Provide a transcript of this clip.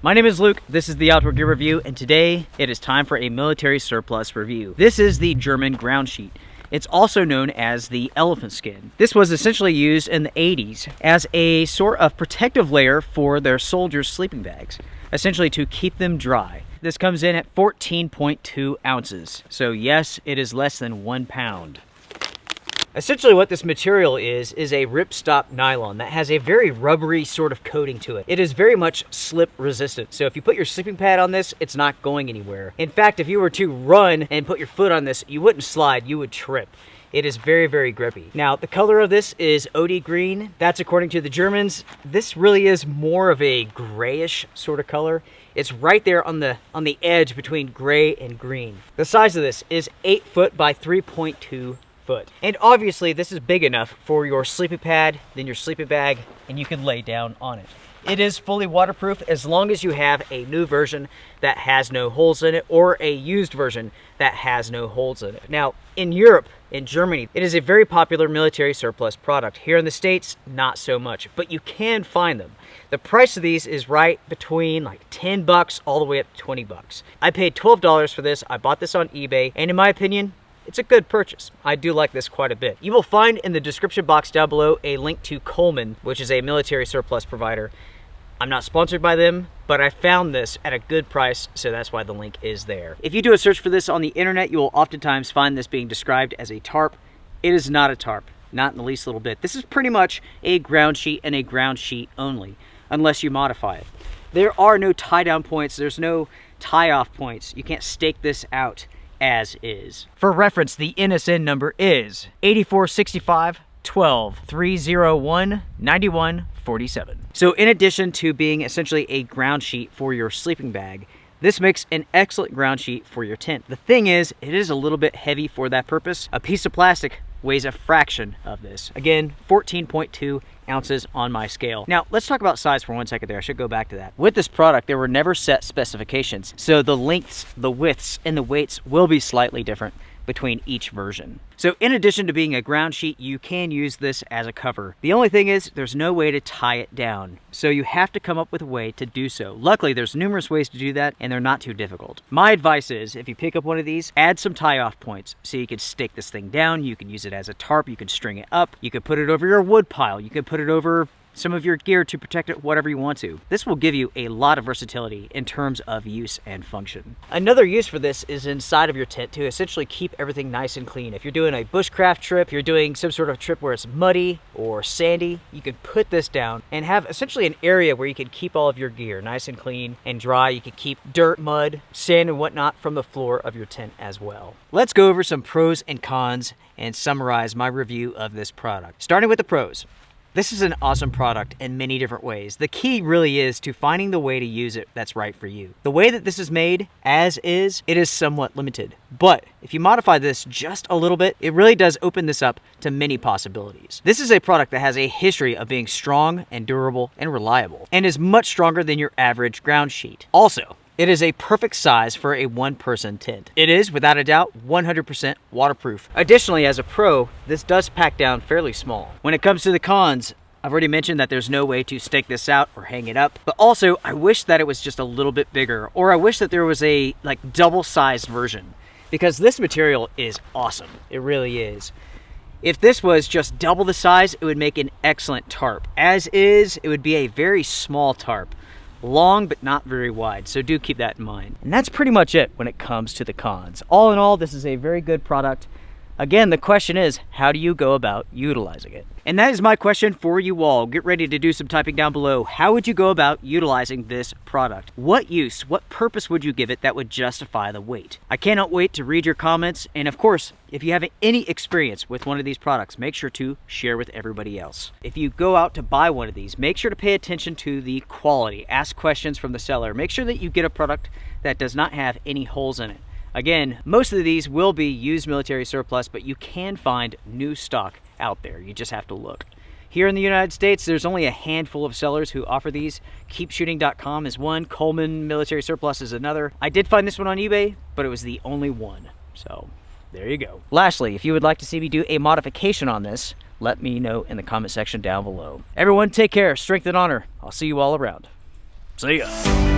My name is Luke, this is the Outdoor Gear Review, and today it is time for a military surplus review. This is the German ground sheet. It's also known as the elephant skin. This was essentially used in the 80s as a sort of protective layer for their soldiers' sleeping bags, essentially to keep them dry. This comes in at 14.2 ounces, so yes, it is less than 1 pound. Essentially what this material is a ripstop nylon that has a very rubbery sort of coating to it. It is very much slip resistant. So if you put your sleeping pad on this, it's not going anywhere. In fact, if you were to run and put your foot on this, you wouldn't slide, you would trip. It is very, very grippy. Now, the color of this is OD green. That's according to the Germans. This really is more of a grayish sort of color. It's right there on the edge between gray and green. The size of this is 8 foot by 3.2 foot. And obviously this is big enough for your sleeping pad, then your sleeping bag, and you can lay down on it. It is fully waterproof as long as you have a new version that has no holes in it or a used version that has no holes in it. Now, in Europe, in Germany, it is a very popular military surplus product. Here in the States, not so much, but you can find them. The price of these is right between like 10 bucks all the way up to 20 bucks. I paid $12 for this. I bought this on eBay, and in my opinion, it's a good purchase. I do like this quite a bit. You will find in the description box down below a link to Coleman, which is a military surplus provider. I'm not sponsored by them, but I found this at a good price, so that's why the link is there. If you do a search for this on the internet, you will oftentimes find this being described as a tarp. It is not a tarp, not in the least little bit. This is pretty much a ground sheet and a ground sheet only, unless you modify it. There are no tie-down points, there's no tie-off points. You can't stake this out as is. For reference, the NSN number is 8465 12 301 91 47. So in addition to being essentially a ground sheet for your sleeping bag, this makes an excellent ground sheet for your tent. The thing is, it is a little bit heavy for that purpose. A piece of plastic weighs a fraction of this. Again, 14.2 ounces on my scale. Now, let's talk about size for 1 second there. I should go back to that. With this product, there were never set specifications, so the lengths, the widths, and the weights will be slightly different between each version. So in addition to being a ground sheet, you can use this as a cover. The only thing is there's no way to tie it down. So you have to come up with a way to do so. Luckily, there's numerous ways to do that, and they're not too difficult. My advice is if you pick up one of these, add some tie-off points so you can stake this thing down. You can use it as a tarp. You can string it up. You can put it over your wood pile. You can put it over some of your gear to protect it, whatever you want to. This will give you a lot of versatility in terms of use and function. Another use for this is inside of your tent to essentially keep everything nice and clean. If you're doing a bushcraft trip, if you're doing some sort of trip where it's muddy or sandy, you can put this down and have essentially an area where you can keep all of your gear nice and clean and dry. You can keep dirt, mud, sand, and whatnot from the floor of your tent as well. Let's go over some pros and cons and summarize my review of this product. Starting with the pros. This is an awesome product in many different ways. The key really is to finding the way to use it that's right for you. The way that this is made, as is, it is somewhat limited. But if you modify this just a little bit, it really does open this up to many possibilities. This is a product that has a history of being strong and durable and reliable, and is much stronger than your average ground sheet. Also, it is a perfect size for a one-person tent. It is, without a doubt, 100% waterproof. Additionally, as a pro, this does pack down fairly small. When it comes to the cons, I've already mentioned that there's no way to stake this out or hang it up, but also I wish that it was just a little bit bigger, or I wish that there was a double-sized version, because this material is awesome. It really is. If this was just double the size, it would make an excellent tarp. As is, it would be a very small tarp. Long but not very wide, so do keep that in mind. And that's pretty much it when it comes to the cons. All in all, this is a very good product. Again, the question is, how do you go about utilizing it? And that is my question for you all. Get ready to do some typing down below. How would you go about utilizing this product? What use, what purpose would you give it that would justify the wait? I cannot wait to read your comments. And of course, if you have any experience with one of these products, make sure to share with everybody else. If you go out to buy one of these, make sure to pay attention to the quality. Ask questions from the seller. Make sure that you get a product that does not have any holes in it. Again, most of these will be used military surplus, but you can find new stock out there. You just have to look. Here in the United States, there's only a handful of sellers who offer these. KeepShooting.com is one. Coleman Military Surplus is another. I did find this one on eBay, but it was the only one. So there you go. Lastly, if you would like to see me do a modification on this, let me know in the comment section down below. Everyone, take care, strength and honor. I'll see you all around. See ya.